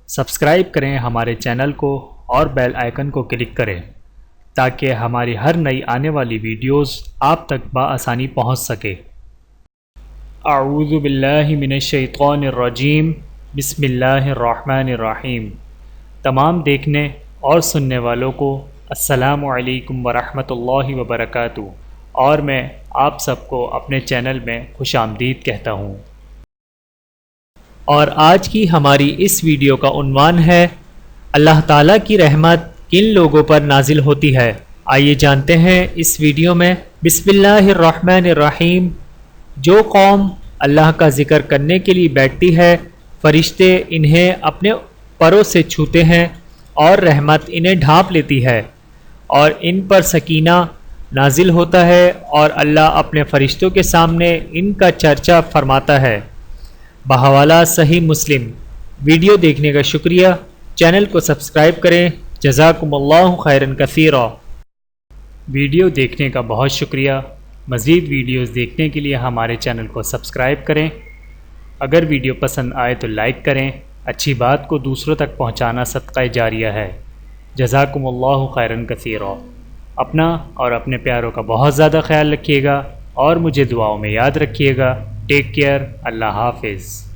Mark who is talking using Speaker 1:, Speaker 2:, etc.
Speaker 1: Subscribe کریں ہمارے channel کو اور بیل آئیکن کو کلک کریں تاکہ ہماری ہر نئی آنے والی ویڈیوز آپ تک بآسانی پہنچ سکے۔ اعوذ باللہ من الشیطان الرجیم، بسم اللہ الرحمن الرحیم۔ تمام دیکھنے اور سننے والوں کو السلام علیکم ورحمۃ اللہ وبرکاتہ، اور میں آپ سب کو اپنے چینل میں خوش آمدید کہتا ہوں۔ اور آج کی ہماری اس ویڈیو کا عنوان ہے اللہ تعالیٰ کی رحمت کن لوگوں پر نازل ہوتی ہے۔ آئیے جانتے ہیں اس ویڈیو میں۔ بسم اللہ الرحمن الرحیم۔ جو قوم اللہ کا ذکر کرنے کے لیے بیٹھتی ہے، فرشتے انہیں اپنے پروں سے چھوتے ہیں اور رحمت انہیں ڈھانپ لیتی ہے اور ان پر سکینہ نازل ہوتا ہے اور اللہ اپنے فرشتوں کے سامنے ان کا چرچا فرماتا ہے۔ بحوالہ صحیح مسلم۔ ویڈیو دیکھنے کا شکریہ، چینل کو سبسکرائب کریں۔ جزاکم اللہ خیرا کثیرا۔ ویڈیو دیکھنے کا بہت شکریہ۔ مزید ویڈیوز دیکھنے کے لیے ہمارے چینل کو سبسکرائب کریں۔ اگر ویڈیو پسند آئے تو لائک کریں۔ اچھی بات کو دوسروں تک پہنچانا صدقہ جاریہ ہے۔ جزاکم اللہ خیرا کثیرا۔ اپنا اور اپنے پیاروں کا بہت زیادہ خیال رکھیے گا اور مجھے دعاؤں میں یاد رکھیے گا۔ Take care. اللہ حافظ۔